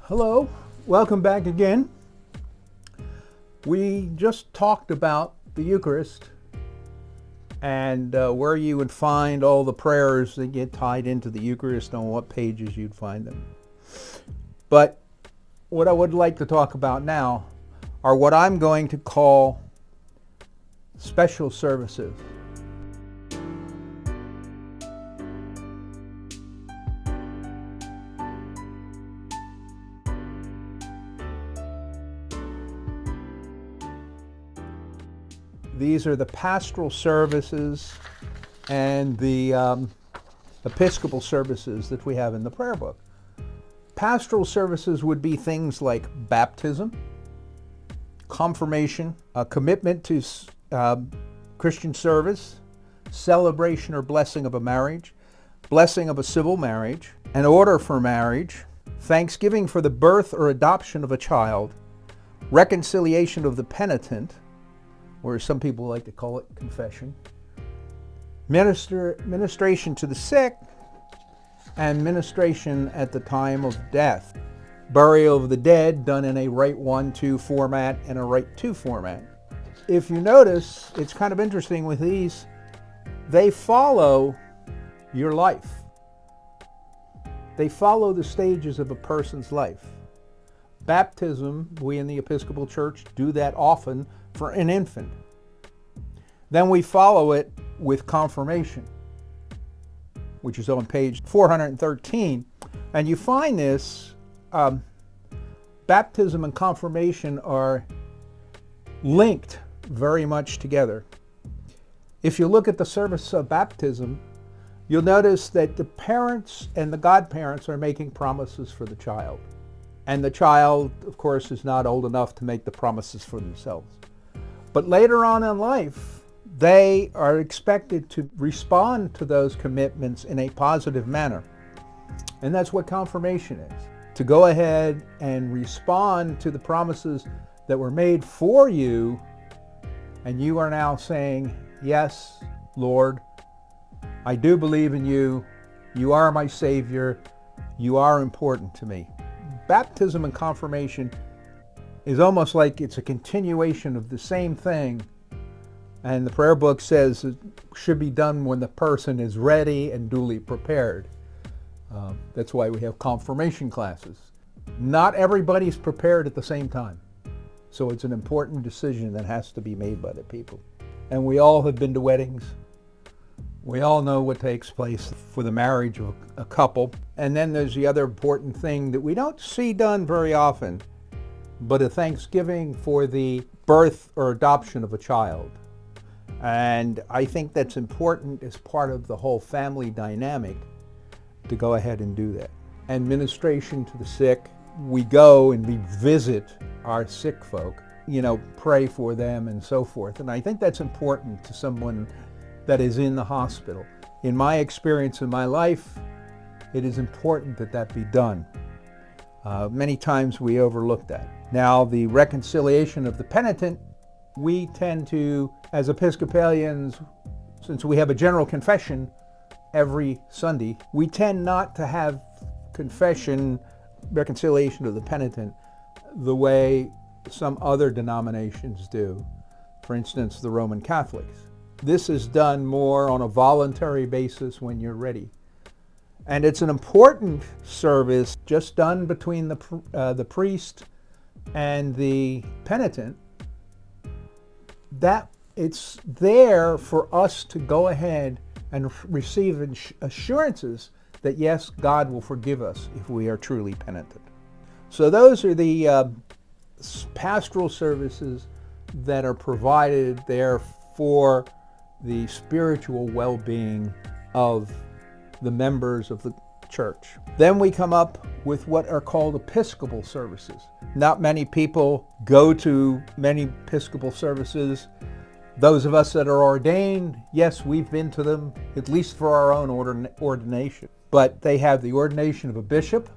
Hello, welcome back again. We just talked about the Eucharist and where you would find all the prayers that get tied into the Eucharist, on what pages you'd find them. But what I would like to talk about now are what I'm going to call special services. These are the pastoral services and the Episcopal services that we have in the prayer book. Pastoral services would be things like baptism, confirmation, a commitment to Christian service, celebration or blessing of a marriage, blessing of a civil marriage, an order for marriage, thanksgiving for the birth or adoption of a child, reconciliation of the penitent, or some people like to call it confession, ministration to the sick, and ministration at the time of death. Burial of the dead done in a Rite 1-2 format and a Rite 2 format. If you notice, it's kind of interesting with these, they follow your life. They follow the stages of a person's life. Baptism, we in the Episcopal Church do that often for an infant. Then we follow it with confirmation, which is on page 413. And you find this, baptism and confirmation are linked very much together. If you look at the service of baptism, you'll notice that the parents and the godparents are making promises for the child. And the child, of course, is not old enough to make the promises for themselves. But later on in life, they are expected to respond to those commitments in a positive manner. And that's what confirmation is. To go ahead and respond to the promises that were made for you, and you are now saying, yes, Lord, I do believe in you. You are my Savior. You are important to me. Baptism and confirmation is almost like it's a continuation of the same thing. And the prayer book says it should be done when the person is ready and duly prepared. That's why we have confirmation classes. Not everybody's prepared at the same time. So it's an important decision that has to be made by the people. And we all have been to weddings. We all know what takes place for the marriage of a couple. And then there's the other important thing that we don't see done very often, but a thanksgiving for the birth or adoption of a child. And I think that's important as part of the whole family dynamic to go ahead and do that. And ministration to the sick, we go and we visit our sick folk, pray for them and so forth. And I think that's important to someone that is in the hospital. In my experience in my life, it is important that that be done. Many times we overlook that. Now, the reconciliation of the penitent, we tend to, as Episcopalians, since we have a general confession every Sunday, we tend not to have confession, reconciliation of the penitent, the way some other denominations do. For instance, the Roman Catholics. This is done more on a voluntary basis when you're ready. And it's an important service just done between the priest and the penitent, that it's there for us to go ahead and receive assurances that yes, God will forgive us if we are truly penitent. So those are the pastoral services that are provided there for the spiritual well-being of the members of the church. Then we come up with what are called Episcopal services. Not many people go to many Episcopal services. Those of us that are ordained, yes, we've been to them, at least for our own ordination. But they have the ordination of a bishop,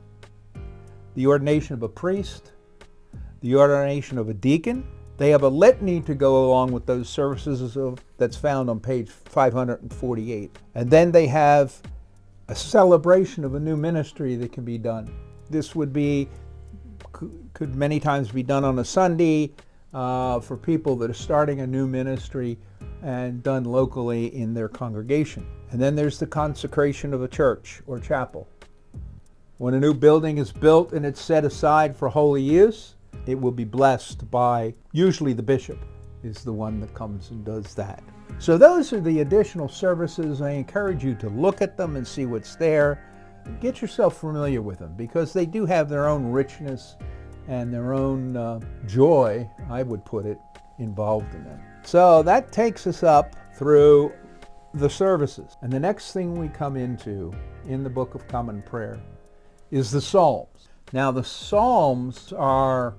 the ordination of a priest, the ordination of a deacon. They have a litany to go along with those services that's found on page 548. And then they have a celebration of a new ministry that can be done. This would be could many times be done on a Sunday for people that are starting a new ministry and done locally in their congregation. And then there's the consecration of a church or chapel. When a new building is built and it's set aside for holy use, it will be blessed by, usually the bishop is the one that comes and does that. So those are the additional services. I encourage you to look at them and see what's there. Get yourself familiar with them because they do have their own richness and their own joy, I would put it, involved in them. So that takes us up through the services. And the next thing we come into in the Book of Common Prayer is the Psalms. Now the Psalms are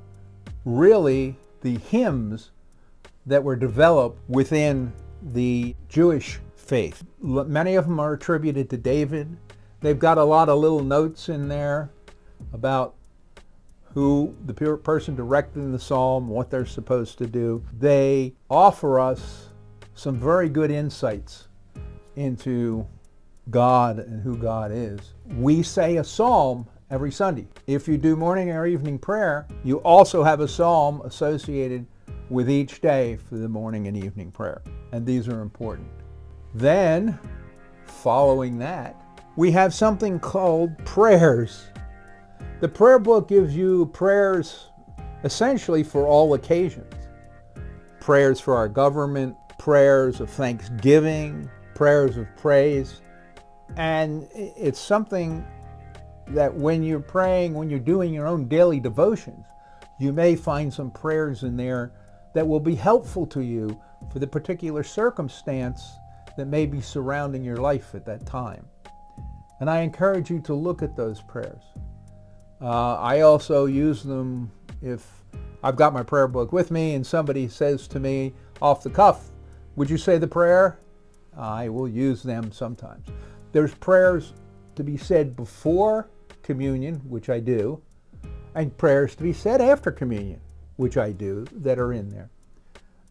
really the hymns that were developed within the Jewish faith. Many of them are attributed to David. They've got a lot of little notes in there about who the person directing the psalm, what they're supposed to do. They offer us some very good insights into God and who God is. We say a psalm every Sunday. If you do morning or evening prayer, you also have a psalm associated with each day for the morning and evening prayer. And these are important. Then, following that, we have something called prayers. The prayer book gives you prayers essentially for all occasions. Prayers for our government, prayers of thanksgiving, prayers of praise. And it's something that when you're praying, when you're doing your own daily devotions, you may find some prayers in there that will be helpful to you for the particular circumstance that may be surrounding your life at that time. And I encourage you to look at those prayers. I also use them if I've got my prayer book with me and somebody says to me off the cuff, would you say the prayer? I will use them sometimes. There's prayers to be said before communion, which I do, and prayers to be said after communion, which I do, that are in there.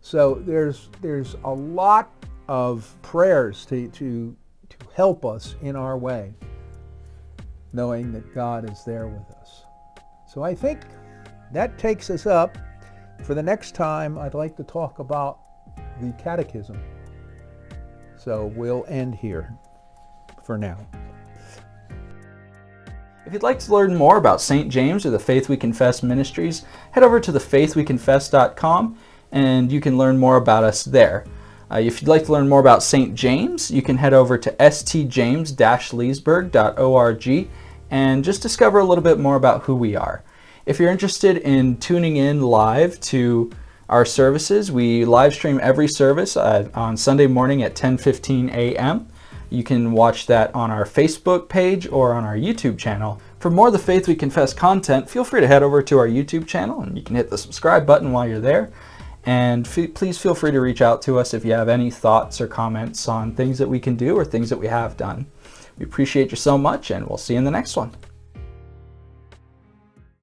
So there's a lot of prayers to help us in our way, knowing that God is there with us. So I think that takes us up. For the next time, I'd like to talk about the catechism. So we'll end here for now. If you'd like to learn more about St. James or the Faith We Confess ministries, head over to thefaithweconfess.com and you can learn more about us there. If you'd like to learn more about St. James, you can head over to stjames-leesburg.org and just discover a little bit more about who we are. If you're interested in tuning in live to our services, we live stream every service on Sunday morning at 10:15 a.m. You can watch that on our Facebook page or on our YouTube channel. For more of the Faith We Confess content, feel free to head over to our YouTube channel and you can hit the subscribe button while you're there. And please feel free to reach out to us if you have any thoughts or comments on things that we can do or things that we have done. We appreciate you so much and we'll see you in the next one.